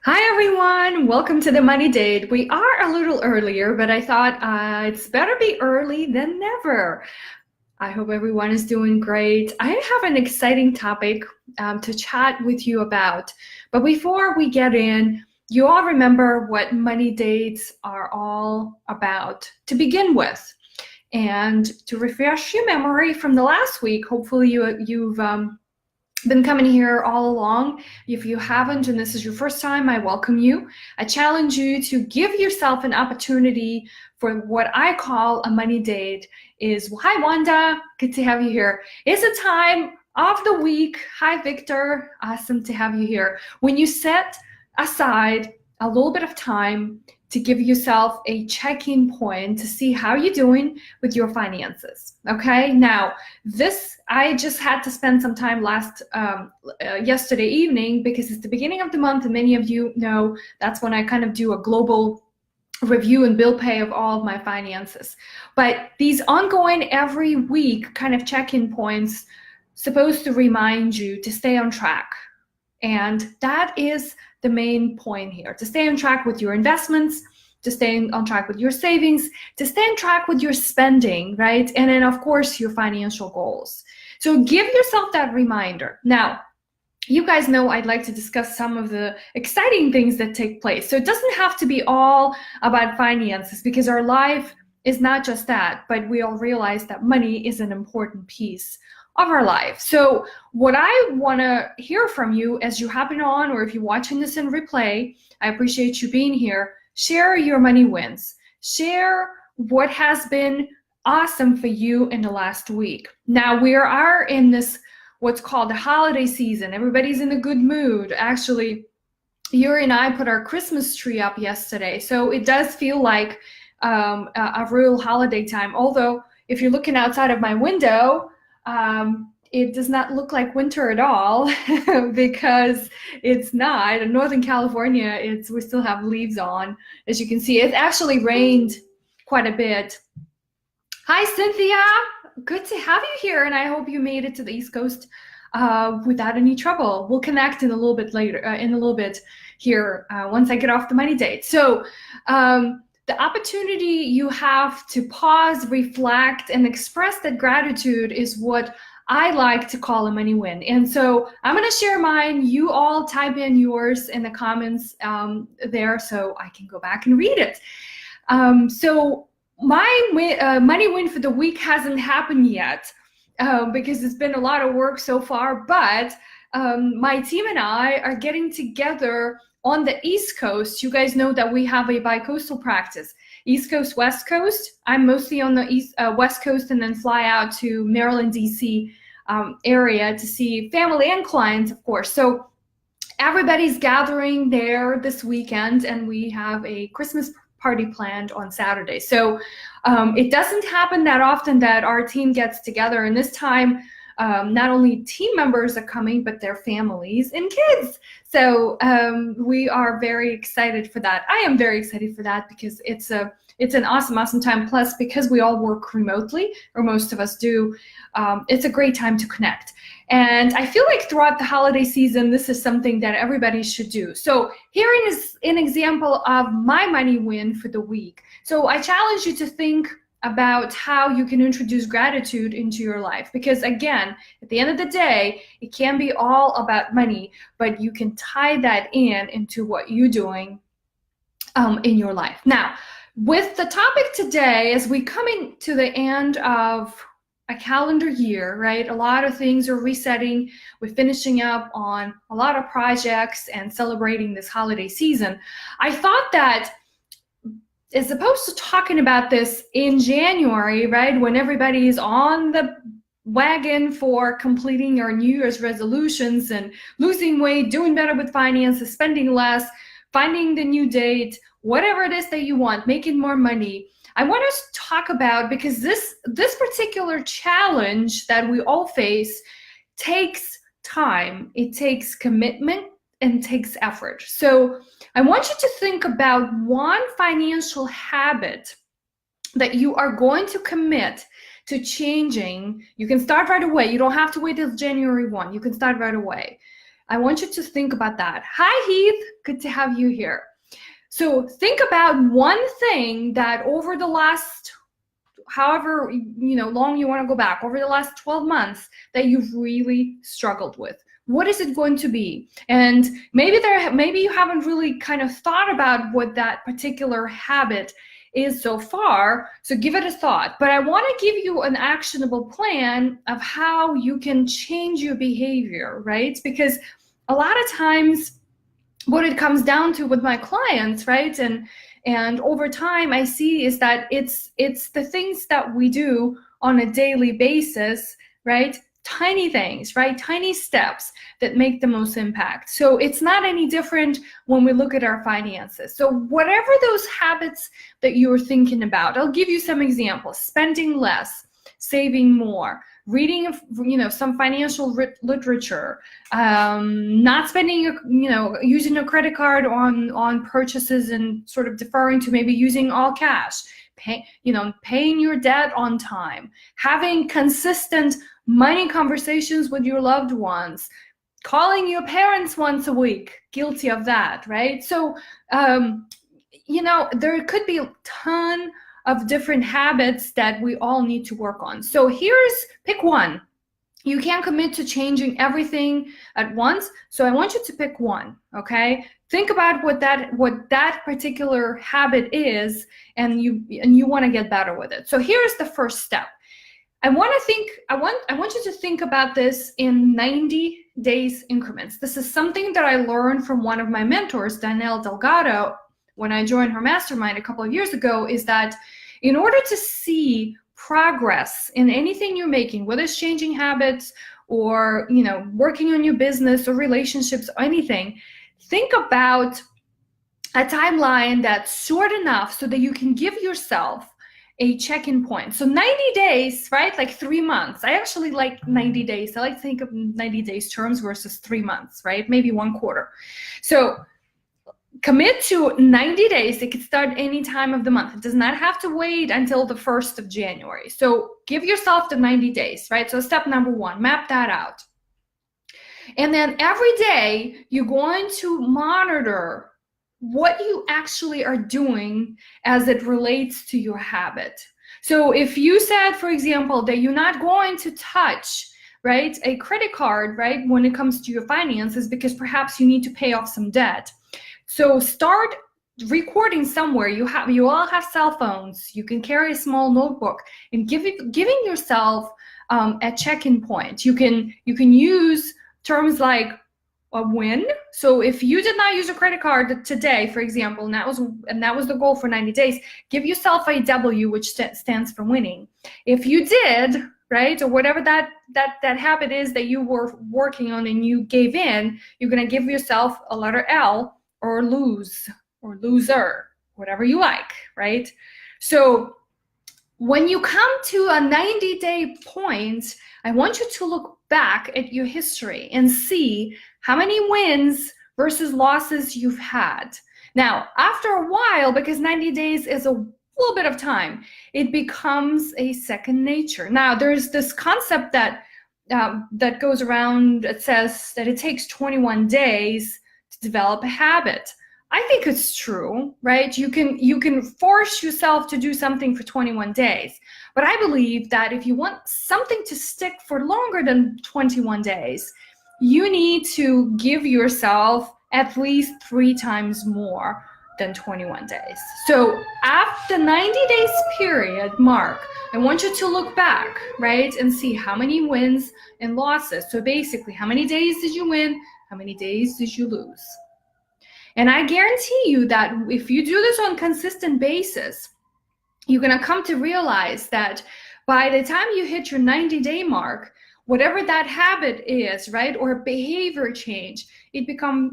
Hi everyone, welcome to the Money Date. We are a little earlier, but I thought it's better be early than never. I hope everyone is doing great. I have an exciting topic to chat with you about. But before we get in, you all remember what Money Dates are all about to begin with. And to refresh your memory from the last week, hopefully you've been coming here all along. If you haven't and this is your first time, I welcome you. I challenge you to give yourself an opportunity for what I call a money date. Hi Wanda, good to have you here. It's a time of the week. Hi Victor, awesome to have you here. When you set aside a little bit of time to give yourself a check-in point to see how you're doing with your finances. Okay, now I just had to spend some time yesterday evening because it's the beginning of the month, and many of you know that's when I kind of do a global review and bill pay of all of my finances. But these ongoing every week kind of check-in points supposed to remind you to stay on track. And that is the main point here, to stay on track with your investments, to stay on track with your savings, to stay on track with your spending, right? And then of course your financial goals. So give yourself that reminder. Now, you guys know I'd like to discuss some of the exciting things that take place. So it doesn't have to be all about finances because our life is not just that, but we all realize that money is an important piece of our life. So what I want to hear from you as you happen on, or if you're watching this in replay, I appreciate you being here. Share your money wins. Share what has been awesome for you in the last week. Now we are in this what's called the holiday season. Everybody's in a good mood. Actually, Yuri and I put our Christmas tree up yesterday, so it does feel like a real holiday time. Although if you're looking outside of my window, it does not look like winter at all because it's not. In Northern California, we still have leaves on. As you can see, it actually rained quite a bit. Hi, Cynthia. Good to have you here, and I hope you made it to the East Coast without any trouble. We'll connect in a little bit later, here once I get off the money date. So the opportunity you have to pause, reflect, and express that gratitude is what I like to call a money win. And so I'm going to share mine. You all type in yours in the comments there so I can go back and read it. So my money win for the week hasn't happened yet because it's been a lot of work so far, but my team and I are getting together on the East Coast. You guys know that we have a bi-coastal practice, East Coast, West Coast. I'm mostly on the West Coast and then fly out to Maryland, DC area to see family and clients, of course. So everybody's gathering there this weekend, and we have a Christmas party planned on Saturday. So it doesn't happen that often that our team gets together, and this time not only team members are coming, but their families and kids. So we are very excited for that. I am very excited for that because it's an awesome time. Plus, because we all work remotely, or most of us do, it's a great time to connect. And I feel like throughout the holiday season, this is something that everybody should do. So here is an example of my money win for the week. So I challenge you to think about how you can introduce gratitude into your life. Because again, at the end of the day, it can be all about money, but you can tie that into what you're doing in your life. Now, with the topic today, as we come into the end of a calendar year, right? A lot of things are resetting. We're finishing up on a lot of projects and celebrating this holiday season. I thought that as opposed to talking about this in January, right, when everybody's on the wagon for completing your New Year's resolutions and losing weight, doing better with finances, spending less, finding the new date, whatever it is that you want, making more money, I want us to talk about, because this particular challenge that we all face takes time, it takes commitment, and takes effort. So I want you to think about one financial habit that you are going to commit to changing. You can start right away. You don't have to wait till January 1. You can start right away. I want you to think about that. Hi, Heath. Good to have you here. So think about one thing that over the last, however long you want to go back, over the last 12 months that you've really struggled with. What is it going to be? And maybe you haven't really kind of thought about what that particular habit is so far, so give it a thought. But I want to give you an actionable plan of how you can change your behavior, right? Because a lot of times what it comes down to with my clients, right, and over time I see is that it's the things that we do on a daily basis, right? Tiny things, right? Tiny steps that make the most impact. So it's not any different when we look at our finances. So whatever those habits that you're thinking about, I'll give you some examples. Spending less, saving more, reading some financial literature, not spending using a credit card on purchases and sort of deferring to maybe using all cash, paying your debt on time, having consistent money conversations with your loved ones, calling your parents once a week, guilty of that, right? So there could be a ton of different habits that we all need to work on. So pick one. You can't commit to changing everything at once, so I want you to pick one, okay? Think about what that particular habit is, and you want to get better with it. So here's the first step. I want you to think about this in 90 days increments. This is something that I learned from one of my mentors, Danielle Delgado, when I joined her mastermind a couple of years ago, is that in order to see progress in anything you're making, whether it's changing habits or working on your business or relationships or anything, think about a timeline that's short enough so that you can give yourself a check-in point. So 90 days, right? Like 3 months. I actually like 90 days. I like to think of 90 days terms versus 3 months, right? Maybe 1 quarter. So commit to 90 days. It could start any time of the month. It does not have to wait until the 1st of January. So give yourself the 90 days, right? So step number 1, map that out. And then every day you're going to monitor what you actually are doing as it relates to your habit. So if you said, for example, that you're not going to touch, right, a credit card, right, when it comes to your finances, because perhaps you need to pay off some debt. So start recording somewhere. You all have cell phones. You can carry a small notebook and giving yourself a check-in point. You can use terms like a win. So if you did not use a credit card today, for example, and that was the goal for 90 days, give yourself a W, which stands for winning. If you did, right, or whatever that habit is that you were working on and you gave in, you're going to give yourself a letter L, or lose, or loser, whatever you like, right? So when you come to a 90-day point, I want you to look back at your history and see how many wins versus losses you've had. Now, after a while, because 90 days is a little bit of time, it becomes a second nature. Now, there's this concept that goes around that says that it takes 21 days to develop a habit. I think it's true, right? You can force yourself to do something for 21 days. But I believe that if you want something to stick for longer than 21 days, you need to give yourself at least 3 times more than 21 days. So after 90 days period mark, I want you to look back, right, and see how many wins and losses. So basically, how many days did you win? How many days did you lose? And I guarantee you that if you do this on a consistent basis, you're going to come to realize that by the time you hit your 90-day mark, whatever that habit is, right, or behavior change, it becomes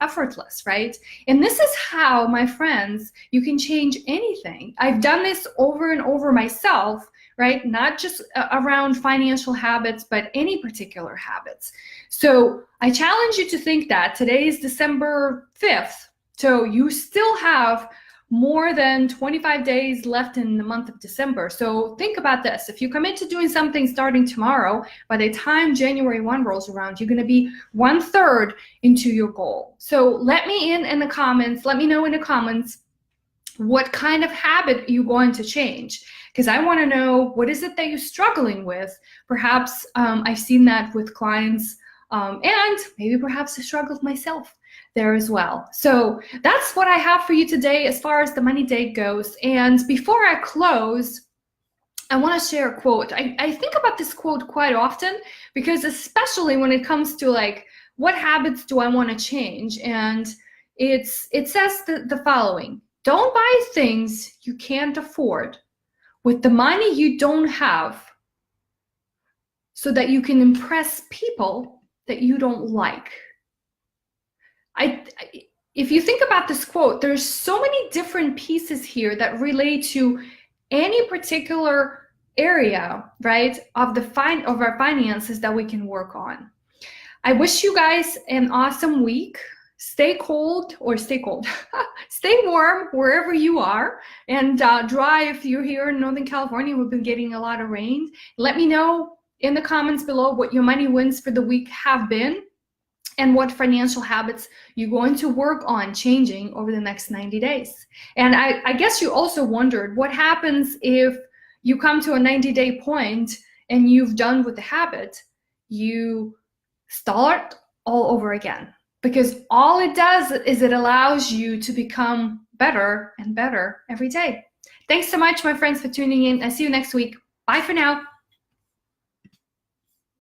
effortless, right? And this is how, my friends, you can change anything. I've done this over and over myself, right? Not just around financial habits, but any particular habits. So I challenge you to think that. Today is December 5th. So you still have more than 25 days left in the month of December. So think about this. If you commit to doing something starting tomorrow, by the time January 1 rolls around, you're going to be 1/3 into your goal. So let me in the comments. Let me know in the comments what kind of habit you're going to change, because I want to know what is it that you're struggling with. Perhaps I've seen that with clients, and maybe perhaps I struggled myself there as well. So that's what I have for you today as far as the money date goes. And before I close, I want to share a quote. I think about this quote quite often, because especially when it comes to like, what habits do I want to change? And it says the following: don't buy things you can't afford with the money you don't have, so that you can impress people that you don't like. If you think about this quote, there's so many different pieces here that relate to any particular area, right, of our finances that we can work on. I wish you guys an awesome week. Stay cold, stay warm wherever you are, and dry if you're here in Northern California. We've been getting a lot of rain. Let me know in the comments below what your money wins for the week have been, and what financial habits you're going to work on changing over the next 90 days. And I guess you also wondered what happens if you come to a 90-day point and you've done with the habit, you start all over again. Because all it does is it allows you to become better and better every day. Thanks so much, my friends, for tuning in. I'll see you next week. Bye for now.